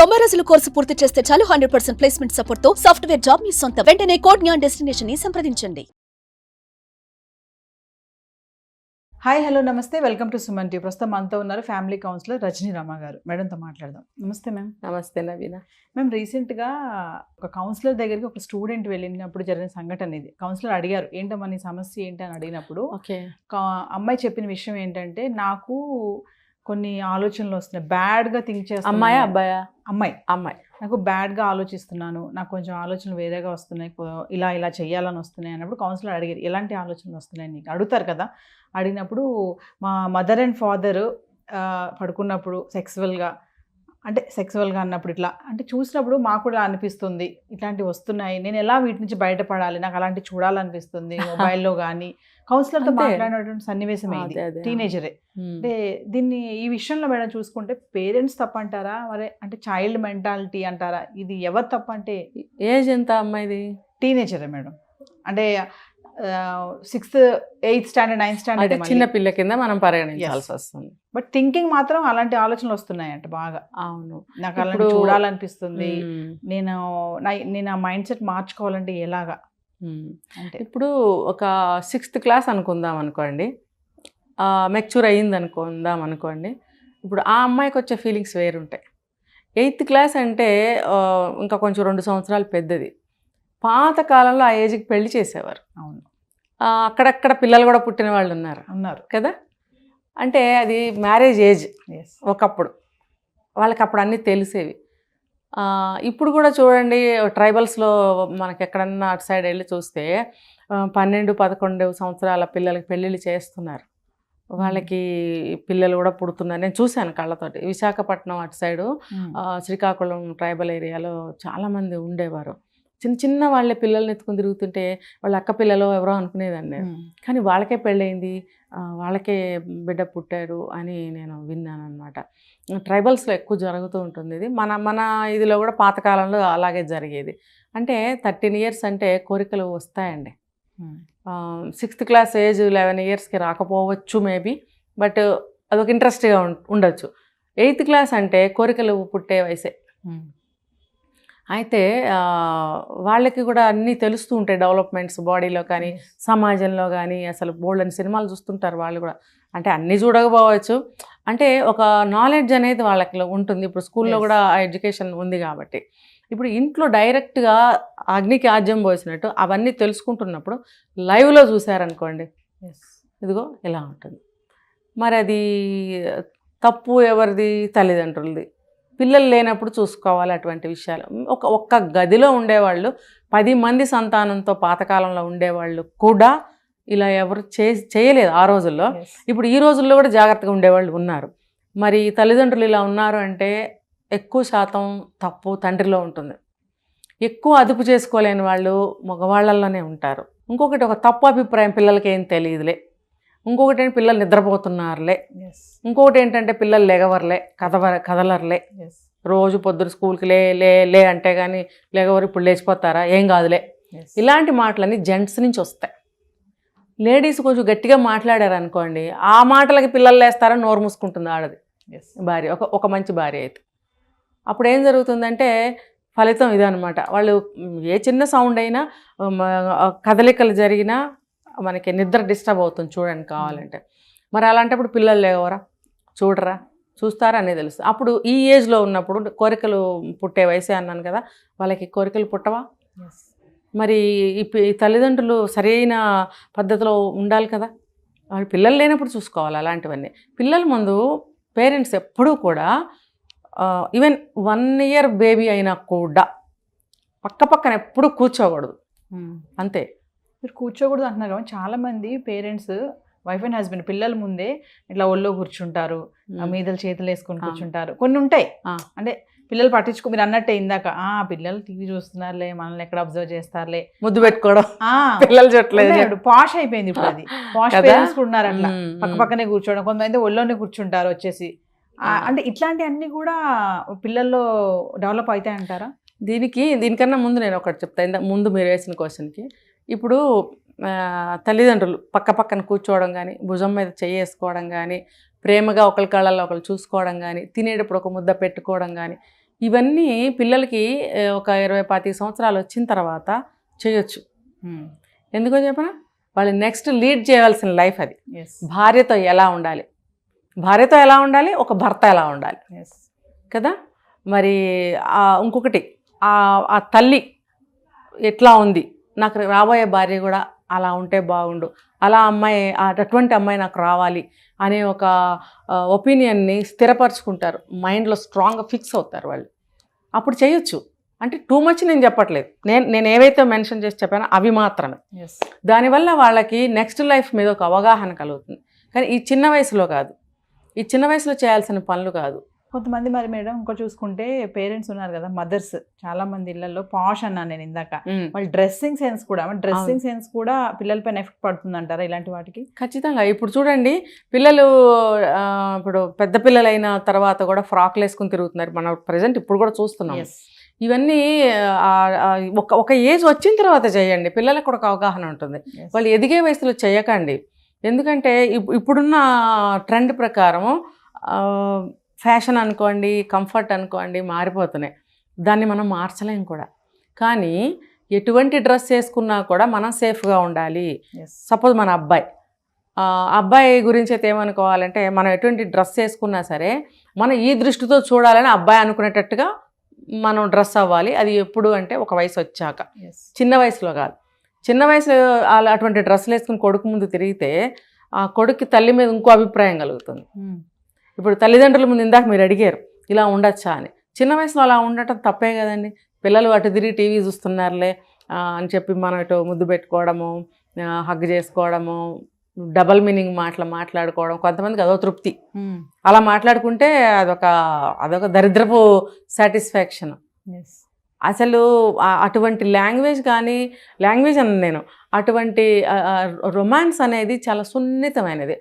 90 రోజుల కోర్సు పూర్తి చేస్తే చాలు 100% ప్లేస్మెంట్ సపోర్ట్ తో సాఫ్ట్వేర్ జాబ్ మీ సొంతం. వెంటనే కోడ్ జ్ఞాన్ డెస్టినేషన్ ని సంప్రదించండి. హాయ్ హలో నమస్తే వెల్కమ్ టు సుమన్ టీ. ప్రస్తుతం మనతో ఉన్నారు ఫ్యామిలీ కౌన్సిలర్ రజనీ రమ గారు. మేడంతో మాట్లాడదాం. నమస్తే మ్యామ్. నమస్తే నవీన. మ్యామ్, రీసెంట్గా ఒక కౌన్సిలర్ దగ్గరికి ఒక స్టూడెంట్ వెళ్ళినప్పుడు జరిగిన సంఘటన ఇది. కౌన్సిలర్ అడిగారు ఏంటమ్మా నీ సమస్య ఏంటి అని అడిగినప్పుడు అమ్మాయి చెప్పిన విషయం ఏంటంటే, నాకు కొన్ని ఆలోచనలు వస్తున్నాయి, బ్యాడ్గా థింక్ చేస్తాను. అమ్మాయా అబ్బాయా? అమ్మాయి. అమ్మాయి. నాకు బ్యాడ్గా ఆలోచిస్తున్నాను, నాకు కొంచెం ఆలోచనలు వేరేగా వస్తున్నాయి, ఇలా ఇలా చెయ్యాలని వస్తున్నాయి అన్నప్పుడు కౌన్సిలర్ అడిగారు ఎలాంటి ఆలోచనలు వస్తున్నాయి నీకు అడుగుతారు కదా. అడిగినప్పుడు మా మదర్ అండ్ ఫాదర్ పడుకున్నప్పుడు సెక్సువల్గా అన్నప్పుడు ఇట్లా అంటే చూసినప్పుడు మాకు కూడా అనిపిస్తుంది ఇట్లాంటివి వస్తున్నాయి, నేను ఎలా వీటి నుంచి బయటపడాలి, నాకు అలాంటి చూడాలనిపిస్తుంది మొబైల్లో కానీ. కౌన్సిలర్తో మాట్లాడినటువంటి సన్నివేశం ఇది, టీనేజరే. అంటే దీన్ని ఈ విషయంలో మేడం చూసుకుంటే పేరెంట్స్ తప్పంటారా మరి, అంటే చైల్డ్ మెంటాలిటీ అంటారా, ఇది ఎవరు తప్పంటే? ఏజ్ ఎంత అమ్మాయిది? టీనేజరే మేడం. అంటే 6th 8th standard 9th standard చిన్న పిల్ల కింద మనం పరిగణించాల్సి వస్తుంది. బట్ థింకింగ్ మాత్రం అలాంటి ఆలోచనలు వస్తున్నాయంట బాగా. అవును, నాకు అలాంటి చూడాలనిపిస్తుంది, నేను ఆ మైండ్ సెట్ మార్చుకోవాలంటే ఎలాగా అంటే? ఇప్పుడు ఒక 6th క్లాస్ అనుకుందాం అనుకోండి, మెచ్యూర్ అయ్యింది అనుకోండి. ఇప్పుడు ఆ అమ్మాయికి వచ్చే ఫీలింగ్స్ వేరుంటాయి. 8th క్లాస్ అంటే ఇంకా కొంచెం 2 సంవత్సరాలు పెద్దది. పాత కాలంలో ఆ ఏజ్కి పెళ్లి చేసేవారు. అవును, అక్కడక్కడ పిల్లలు కూడా పుట్టిన వాళ్ళు ఉన్నారు కదా. అంటే అది మ్యారేజ్ ఏజ్. ఒకప్పుడు వాళ్ళకి అప్పుడు అన్నీ తెలిసేవి. ఇప్పుడు కూడా చూడండి, ట్రైబల్స్లో మనకి ఎక్కడన్నా అటు సైడ్ వెళ్ళి చూస్తే 12-11 సంవత్సరాల పిల్లలకి పెళ్ళిళ్ళు చేస్తున్నారు. వాళ్ళకి పిల్లలు కూడా పుడుతున్నారు. నేను చూశాను కళ్ళతోటి. విశాఖపట్నం అటు సైడు శ్రీకాకుళం ట్రైబల్ ఏరియాలో చాలామంది ఉండేవారు. చిన్న చిన్న వాళ్ళ పిల్లల్ని ఎత్తుకుని తిరుగుతుంటే వాళ్ళ అక్క పిల్లలు ఎవరో అనుకునేదండి. కానీ వాళ్ళకే పెళ్ళయింది, వాళ్ళకే బిడ్డ పుట్టారు అని నేను విన్నాను అనమాట. ట్రైబల్స్లో ఎక్కువ జరుగుతూ ఉంటుంది ఇది. మన ఇదిలో కూడా పాతకాలంలో అలాగే జరిగేది. అంటే 13 years అంటే కోరికలు వస్తాయండి. 6th క్లాస్ ఏజ్ 11 yearsకి రాకపోవచ్చు మేబీ, బట్ అదొక ఇంట్రెస్ట్గా ఉండొచ్చు. 8th క్లాస్ అంటే కోరికలు పుట్టే వయసే. అయితే వాళ్ళకి కూడా అన్నీ తెలుస్తూ ఉంటాయి, డెవలప్మెంట్స్ బాడీలో కానీ సమాజంలో కానీ. అసలు బోల్డెన్ సినిమాలు చూస్తుంటారు వాళ్ళు కూడా. అంటే అన్నీ చూడకపోవచ్చు, అంటే ఒక నాలెడ్జ్ అనేది వాళ్ళకి ఉంటుంది. ఇప్పుడు స్కూల్లో కూడా ఎడ్యుకేషన్ ఉంది కాబట్టి. ఇప్పుడు ఇంట్లో డైరెక్ట్గా అగ్నికి ఆజ్యం పోసినట్టు అవన్నీ తెలుసుకుంటున్నప్పుడు లైవ్లో చూసారనుకోండి, ఇదిగో ఇలా ఉంటుంది. మరి అది తప్పు ఎవరిది? తల్లిదండ్రులది. పిల్లలు లేనప్పుడు చూసుకోవాలి అటువంటి విషయాలు. ఒక్క గదిలో ఉండేవాళ్ళు 10 మంది సంతానంతో పాతకాలంలో ఉండేవాళ్ళు కూడా ఇలా ఎవరు చేయలేదు ఆ రోజుల్లో. ఇప్పుడు ఈ రోజుల్లో కూడా జాగ్రత్తగా ఉండేవాళ్ళు ఉన్నారు. మరి తల్లిదండ్రులు ఇలా ఉన్నారు అంటే ఎక్కువ శాతం తప్పు తండ్రిలో ఉంటుంది. ఎక్కువ అదుపు చేసుకోలేని వాళ్ళు మగవాళ్ళల్లోనే ఉంటారు. ఇంకొకటి, ఒక తప్పు అభిప్రాయం, పిల్లలకి ఏం తెలియదులే. ఇంకొకటి ఏంటి, పిల్లలు నిద్రపోతున్నారులే. ఇంకొకటి ఏంటంటే పిల్లలు లెగవర్లే, కదలర్లే. రోజు పొద్దున స్కూల్కి లే అంటే కానీ లెగవరు, ఇప్పుడు లేచిపోతారా, ఏం కాదులే. ఇలాంటి మాటలన్నీ జెంట్స్ నుంచి వస్తాయి. లేడీస్ కొంచెం గట్టిగా మాట్లాడారు అనుకోండి, ఆ మాటలకి పిల్లలు లేస్తారని నోరు మూసుకుంటుంది ఆడది భార్య, ఒక మంచి భార్య అయితే. అప్పుడు ఏం జరుగుతుందంటే ఫలితం ఇదనమాట. వాళ్ళు ఏ చిన్న సౌండ్ అయినా, కదలికలు జరిగినా మనకి నిద్ర డిస్టర్బ్ అవుతుంది చూడండి కావాలంటే. మరి అలాంటప్పుడు పిల్లలు లేవరా, చూస్తారా అనేది తెలుస్తుంది. అప్పుడు ఈ ఏజ్లో ఉన్నప్పుడు కోరికలు పుట్టే వయసే అన్నాను కదా, వాళ్ళకి కోరికలు పుట్టవా? మరి ఈ తల్లిదండ్రులు సరైన పద్ధతిలో ఉండాలి కదా. వాళ్ళు పిల్లలు లేనప్పుడు చూసుకోవాలి అలాంటివన్నీ. పిల్లల ముందు పేరెంట్స్ ఎప్పుడూ కూడా ఈవెన్ 1 year బేబీ అయినా కూడా పక్కన ఎప్పుడూ కూర్చోకూడదు. అంతే. మీరు కూర్చోకూడదు అంటున్నారు కానీ చాలామంది పేరెంట్స్ వైఫ్ అండ్ హస్బెండ్ పిల్లల ముందే ఇట్లా ఒళ్ళో కూర్చుంటారు, మీదలు చేతులు వేసుకొని కూర్చుంటారు. కొన్ని ఉంటాయి అంటే పిల్లలు పట్టించుకో, మీరు అన్నట్టే ఇందాక, పిల్లలు టీవీ చూస్తున్నారులే, మనల్ని ఎక్కడ అబ్జర్వ్ చేస్తారులే, ముద్దు పెట్టుకోవడం, పిల్లలు చూడలేదు, పాష్ అయిపోయింది ఇప్పుడు అది. పాష్ పేరెంట్స్ కూడా ఉన్నారు అట్లా, పక్కనే కూర్చోవడం. కొంతమంది ఒళ్ళోనే కూర్చుంటారు వచ్చేసి. అంటే ఇట్లాంటివన్నీ కూడా పిల్లల్లో డెవలప్ అవుతాయి అంటారా? దీనికన్నా ముందు నేను ఒకటి చెప్తాను, ముందు మీరు వేసిన క్వశ్చన్కి. ఇప్పుడు తల్లిదండ్రులు పక్కన కూర్చోవడం కానీ, భుజం మీద చెయ్యేసుకోవడం కానీ, ప్రేమగా ఒకరి కళ్ళల్లో ఒకరు చూసుకోవడం కానీ, తినేటప్పుడు ఒక ముద్ద పెట్టుకోవడం కానీ, ఇవన్నీ పిల్లలకి ఒక 20-25 సంవత్సరాలు వచ్చిన తర్వాత చేయొచ్చు. ఎందుకో చెప్పనా, వాళ్ళు నెక్స్ట్ లీడ్ చేయవలసిన లైఫ్ అది. భార్యతో ఎలా ఉండాలి, భార్యతో ఎలా ఉండాలి, ఒక భర్త ఎలా ఉండాలి కదా. మరి ఇంకొకటి ఆ తల్లి ఎట్లా ఉంది, నాకు రాబోయే భార్య కూడా అలా ఉంటే బాగుండు, అలా అమ్మాయి అటువంటి అమ్మాయి నాకు రావాలి అనే ఒక ఒపీనియన్ని స్థిరపరచుకుంటారు, మైండ్లో స్ట్రాంగ్గా ఫిక్స్ అవుతారు వాళ్ళు. అప్పుడు చేయొచ్చు. అంటే టూ మచ్ నేను చెప్పట్లేదు, నేను ఏవైతే మెన్షన్ చేసి చెప్పానో అవి మాత్రమే. దానివల్ల వాళ్ళకి నెక్స్ట్ లైఫ్ మీద ఒక అవగాహన కలుగుతుంది. కానీ ఈ చిన్న వయసులో కాదు, ఈ చిన్న వయసులో చేయాల్సిన పనులు కాదు. కొంతమంది మరి మేడం ఇంకో చూసుకుంటే పేరెంట్స్ ఉన్నారు కదా, మదర్స్ చాలా మంది ఇళ్లలో పాష్ అన్నాను నేను ఇందాక, వాళ్ళు డ్రెస్సింగ్ సెన్స్ కూడా పిల్లలపైన ఎఫెక్ట్ పడుతుంది అంటారా ఇలాంటి వాటికి? ఖచ్చితంగా. ఇప్పుడు చూడండి, పిల్లలు ఇప్పుడు పెద్ద పిల్లలైన తర్వాత కూడా ఫ్రాక్లు వేసుకుని తిరుగుతున్నారు. మనం ప్రజెంట్ ఇప్పుడు కూడా చూస్తున్నాం. ఇవన్నీ ఒక ఏజ్ వచ్చిన తర్వాత చేయండి, పిల్లలకు కూడా ఒక అవగాహన ఉంటుంది. వాళ్ళు ఎదిగే వయసులో చేయకండి. ఎందుకంటే ఇప్పుడున్న ట్రెండ్ ప్రకారం ఫ్యాషన్ అనుకోండి, కంఫర్ట్ అనుకోండి మారిపోతున్నాయి. దాన్ని మనం మార్చలేం కూడా. కానీ ఎటువంటి డ్రెస్ వేసుకున్నా కూడా మనం సేఫ్గా ఉండాలి. సపోజ్ మన అబ్బాయి గురించి అయితే ఏమనుకోవాలంటే, మనం ఎటువంటి డ్రెస్ వేసుకున్నా సరే మనం ఈ దృష్టితో చూడాలని అబ్బాయి అనుకునేటట్టుగా మనం డ్రెస్ అవ్వాలి. అది ఎప్పుడు అంటే ఒక వయసు వచ్చాక, చిన్న వయసులో కాదు. చిన్న వయసులో అటువంటి డ్రెస్సులు వేసుకుని కొడుకు ముందు తిరిగితే ఆ కొడుక్కి తల్లి మీద ఇంకో అభిప్రాయం కలుగుతుంది. ఇప్పుడు తల్లిదండ్రుల ముందు ఇందాక మీరు అడిగారు ఇలా ఉండొచ్చా అని, చిన్న వయసులో అలా ఉండటం తప్పే కదండి. పిల్లలు అటు తిరిగి టీవీ చూస్తున్నారులే అని చెప్పి మనం ఇటు ముద్దు పెట్టుకోవడము, హగ్ చేసుకోవడము, డబల్ మీనింగ్ మాట్లాడుకోవడం, కొంతమందికి అదో తృప్తి. అలా మాట్లాడుకుంటే అదొక దరిద్రపు సాటిస్ఫాక్షన్. అసలు అటువంటి లాంగ్వేజ్ అన్న నేను అటువంటి రొమాన్స్ అనేది చాలా సున్నితమైనది,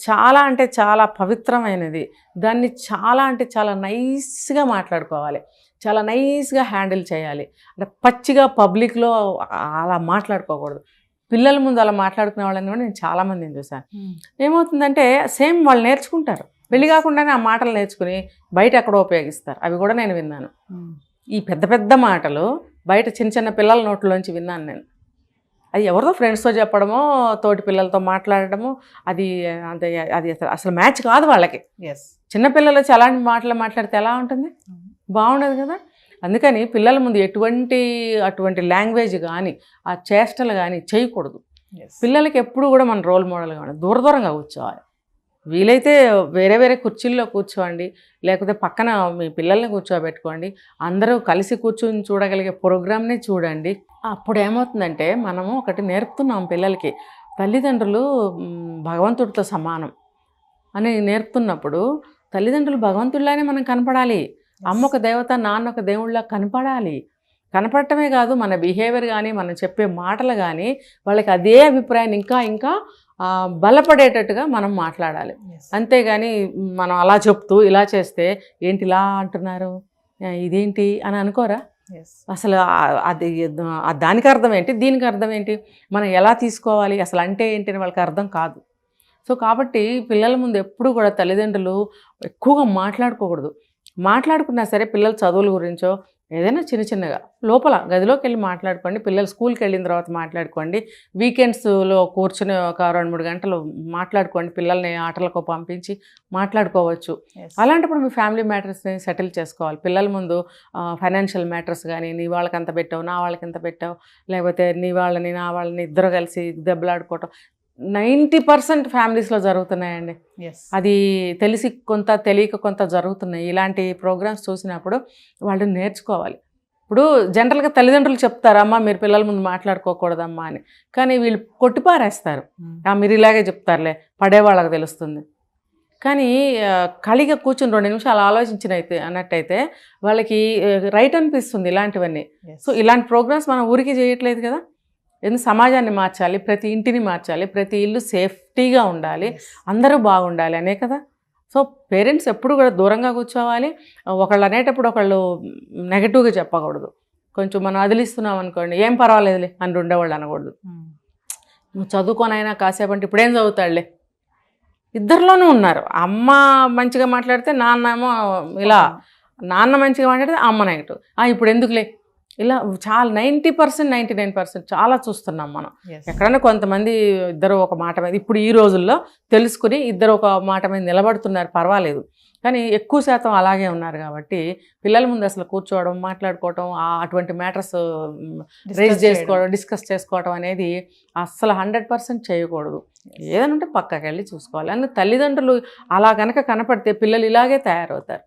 చాలా అంటే చాలా పవిత్రమైనది. దాన్ని చాలా అంటే చాలా నైస్గా మాట్లాడుకోవాలి, చాలా నైస్గా హ్యాండిల్ చేయాలి. అంటే పచ్చిగా పబ్లిక్లో అలా మాట్లాడుకోకూడదు. పిల్లల ముందు అలా మాట్లాడుకునే వాళ్ళని కూడా నేను చాలామందిని చూశాను. ఏమవుతుందంటే సేమ్ వాళ్ళు నేర్చుకుంటారు, పెళ్లి కాకుండానే ఆ మాటలు నేర్చుకుని బయట ఎక్కడో ఉపయోగిస్తారు. అవి కూడా నేను విన్నాను. ఈ పెద్ద పెద్ద మాటలు బయట చిన్న చిన్న పిల్లల నోట్లోంచి విన్నాను నేను. అది ఎవరితో ఫ్రెండ్స్తో చెప్పడమో, తోటి పిల్లలతో మాట్లాడటము, అది అసలు మ్యాచ్ కాదు వాళ్ళకి. చిన్నపిల్లలు వచ్చి అలాంటి మాటలు మాట్లాడితే ఎలా ఉంటుంది? బాగుండదు కదా. అందుకని పిల్లల ముందు అటువంటి లాంగ్వేజ్ కానీ ఆ చేష్టలు కానీ చేయకూడదు. పిల్లలకి ఎప్పుడు కూడా మన రోల్ మోడల్గా ఉండాలి. దూరంగా కూర్చోవాలి. వీలైతే వేరే కుర్చీల్లో కూర్చోండి, లేకపోతే పక్కన మీ పిల్లల్ని కూర్చోబెట్టుకోండి. అందరూ కలిసి కూర్చొని చూడగలిగే ప్రోగ్రామ్ని చూడండి. అప్పుడు ఏమవుతుందంటే మనము ఒకటి నేర్పుతున్నాం పిల్లలకి, తల్లిదండ్రులు భగవంతుడితో సమానం అని నేర్పుతున్నప్పుడు తల్లిదండ్రులు భగవంతుడిలానే మనం కనపడాలి. అమ్మ ఒక దేవత, నాన్న ఒక దేవుళ్ళ కనపడాలి. కనపడటమే కాదు, మన బిహేవియర్ కానీ మనం చెప్పే మాటలు కానీ వాళ్ళకి అదే అభిప్రాయాన్ని ఇంకా బలపడేటట్టుగా మనం మాట్లాడాలి. అంతేగాని మనం అలా చెప్తూ ఇలా చేస్తే ఏంటి ఇలా అంటున్నారు, ఇదేంటి అని అనుకోరా? అసలు అది దానికి అర్థం ఏంటి, దీనికి అర్థం ఏంటి, మనం ఎలా తీసుకోవాలి, అసలు అంటే ఏంటి అని వాళ్ళకి అర్థం కాదు. సో కాబట్టి పిల్లల ముందు ఎప్పుడు కూడా తల్లిదండ్రులు ఎక్కువగా మాట్లాడుకోకూడదు. మాట్లాడుకున్నా సరే పిల్లల చదువుల గురించో ఏదైనా చిన్నగా లోపల గదిలోకి వెళ్ళి మాట్లాడుకోండి. పిల్లలు స్కూల్కి వెళ్ళిన తర్వాత మాట్లాడుకోండి. వీకెండ్స్లో కూర్చొని ఒక 2-3 గంటలు మాట్లాడుకోండి. పిల్లల్ని ఆటలకు పంపించి మాట్లాడుకోవచ్చు. అలాంటప్పుడు మీ ఫ్యామిలీ మ్యాటర్స్ని సెటిల్ చేసుకోవాలి. పిల్లల ముందు ఫైనాన్షియల్ మ్యాటర్స్ కానీ, నీ వాళ్ళకి ఎంత పెట్టావు, నా వాళ్ళకి ఎంత పెట్టావు, లేకపోతే నీ వాళ్ళని నా వాళ్ళని ఇద్దరు కలిసి దెబ్బలాడుకోవటం 90% ఫ్యామిలీస్లో జరుగుతున్నాయండి. అది తెలిసి కొంత, తెలియక కొంత జరుగుతున్నాయి. ఇలాంటి ప్రోగ్రామ్స్ చూసినప్పుడు వాళ్ళు నేర్చుకోవాలి. ఇప్పుడు జనరల్గా తల్లిదండ్రులు చెప్తారు, అమ్మ మీరు పిల్లల ముందు మాట్లాడుకోకూడదమ్మా అని. కానీ వీళ్ళు కొట్టిపారేస్తారు, మీరు ఇలాగే చెప్తారులే, పడేవాళ్ళకి తెలుస్తుంది. కానీ ఖాళీగా కూర్చొని 2 నిమిషాలు అన్నట్టయితే వాళ్ళకి రైట్ అనిపిస్తుంది ఇలాంటివన్నీ. సో ఇలాంటి ప్రోగ్రామ్స్ మనం ఊరికి చేయట్లేదు కదా. ఎందుకు సమాజాన్ని మార్చాలి, ప్రతి ఇంటిని మార్చాలి, ప్రతి ఇల్లు సేఫ్టీగా ఉండాలి, అందరూ బాగుండాలి అనే కదా. సో పేరెంట్స్ ఎప్పుడు కూడా దూరంగా కూర్చోవాలి. ఒకళ్ళు అనేటప్పుడు ఒకళ్ళు నెగటివ్గా చెప్పకూడదు. కొంచెం మనం అదిలిస్తున్నాం అనుకోండి, ఏం పర్వాలేదులే అని ఉండేవాళ్ళు అనకూడదు. నువ్వు చదువుకోనైనా కాసేపు అంటే ఇప్పుడేం చదువుతాడులే. ఇద్దరిలోనూ ఉన్నారు. అమ్మ మంచిగా మాట్లాడితే నాన్న ఏమో ఇలా నాన్న మంచిగా మాట్లాడితే అమ్మ నెగటివ్, ఇప్పుడు ఎందుకులే, ఇలా చాలా 90% 99% చాలా చూస్తున్నాం మనం. ఎక్కడైనా కొంతమంది ఇద్దరు ఒక మాట మీద, ఇప్పుడు ఈ రోజుల్లో తెలుసుకుని ఇద్దరు ఒక మాట మీద నిలబడుతున్నారు, పర్వాలేదు. కానీ ఎక్కువ శాతం అలాగే ఉన్నారు కాబట్టి పిల్లల ముందు అసలు కూర్చోవడం, మాట్లాడుకోవడం, అటువంటి మ్యాటర్స్ రేజ్ చేసుకోవడం, డిస్కస్ చేసుకోవడం అనేది అస్సలు 100% చేయకూడదు. ఏదైనా ఉంటే పక్కకి వెళ్ళి చూసుకోవాలి. అందులో తల్లిదండ్రులు అలా కనుక కనపడితే పిల్లలు ఇలాగే తయారవుతారు.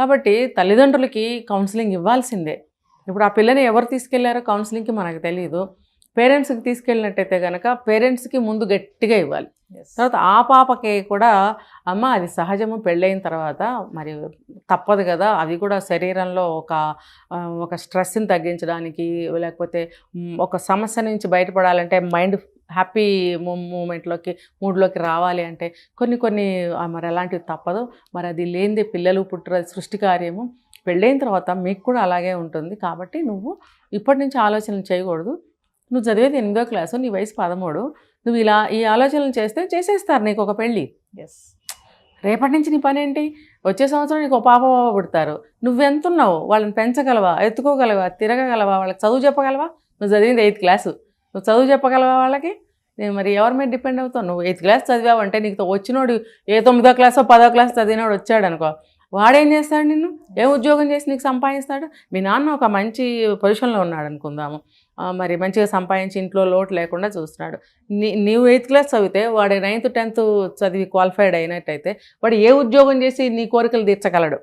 కాబట్టి తల్లిదండ్రులకి కౌన్సిలింగ్ ఇవ్వాల్సిందే. ఇప్పుడు ఆ పిల్లని ఎవరు తీసుకెళ్లారో కౌన్సిలింగ్కి మనకు తెలియదు. పేరెంట్స్కి తీసుకెళ్ళినట్టయితే కనుక పేరెంట్స్కి ముందు గట్టిగా ఇవ్వాలి. తర్వాత ఆ పాపకి కూడా అమ్మ అది సహజము, పెళ్ళైన తర్వాత మరి తప్పదు కదా, అది కూడా శరీరంలో ఒక స్ట్రెస్ని తగ్గించడానికి, లేకపోతే ఒక సమస్య నుంచి బయటపడాలంటే మైండ్ హ్యాపీ మూడ్లోకి రావాలి అంటే కొన్ని మరి అలాంటివి తప్పదు. మరి అది లేనిదే పిల్లలు పుట్టరు, సృష్టి కార్యము. పెళ్ళైన తర్వాత మీకు కూడా అలాగే ఉంటుంది. కాబట్టి నువ్వు ఇప్పటి నుంచి ఆలోచనలు చేయకూడదు. నువ్వు చదివేది 8వ క్లాసు, నీ వయసు 13, నువ్వు ఇలా ఈ ఆలోచనలు చేసేస్తారు నీకు ఒక పెళ్ళి. రేపటి నుంచి నీ పని ఏంటి? వచ్చే సంవత్సరం నీకు ఒక పాప పుడతారు. నువ్వెంతున్నావు? వాళ్ళని పెంచగలవా? ఎత్తుకోగలవా? తిరగగలవా? వాళ్ళకి చదువు చెప్పగలవా? నువ్వు చదివింది 8th క్లాసు, నువ్వు చదువు చెప్పగలవా వాళ్ళకి? నేను మరి ఎవరి మీద డిపెండ్ అవుతావు? నువ్వు 8th క్లాస్ చదివావంటే నీకు వచ్చినోడు ఏ 9వ క్లాసో 10వ క్లాస్ చదివినోడు వచ్చాడు అనుకో, వాడేం చేస్తాడు? నిన్ను ఏం ఉద్యోగం చేసి నీకు సంపాదిస్తాడు? మీ నాన్న ఒక మంచి పొజిషన్లో ఉన్నాడు అనుకుందాము, మరి మంచిగా సంపాదించి ఇంట్లో లోటు లేకుండా చూస్తున్నాడు. నీవు 8th క్లాస్ చదివితే వాడు 9th 10th చదివి క్వాలిఫైడ్ అయినట్టయితే వాడు ఏ ఉద్యోగం చేసి నీ కోరికలు తీర్చగలడు?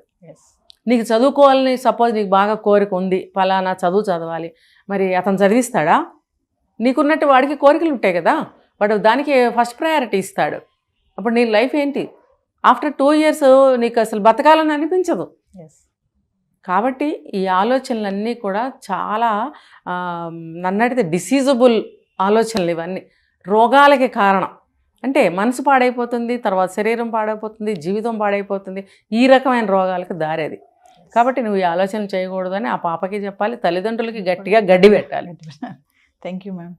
నీకు చదువుకోవాలని సపోజ్ నీకు బాగా కోరిక ఉంది, ఫలానా చదువు చదవాలి, మరి అతను చదివిస్తాడా? నీకున్నట్టు వాడికి కోరికలు ఉంటాయి కదా, వాడు దానికి ఫస్ట్ ప్రయారిటీ ఇస్తాడు. అప్పుడు నీ లైఫ్ ఏంటి? ఆఫ్టర్ 2 years నీకు అసలు బతకాలని అనిపించదు. కాబట్టి ఈ ఆలోచనలన్నీ కూడా చాలా నన్నడితే డిసీజబుల్ ఆలోచనలు. ఇవన్నీ రోగాలకి కారణం. అంటే మనసు పాడైపోతుంది, తర్వాత శరీరం పాడైపోతుంది, జీవితం పాడైపోతుంది. ఈ రకమైన రోగాలకు దారేది. కాబట్టి నువ్వు ఈ ఆలోచన చేయకూడదని ఆ పాపకి చెప్పాలి, తల్లిదండ్రులకి గట్టిగా గడ్డి పెట్టాలి. Thank you ma'am.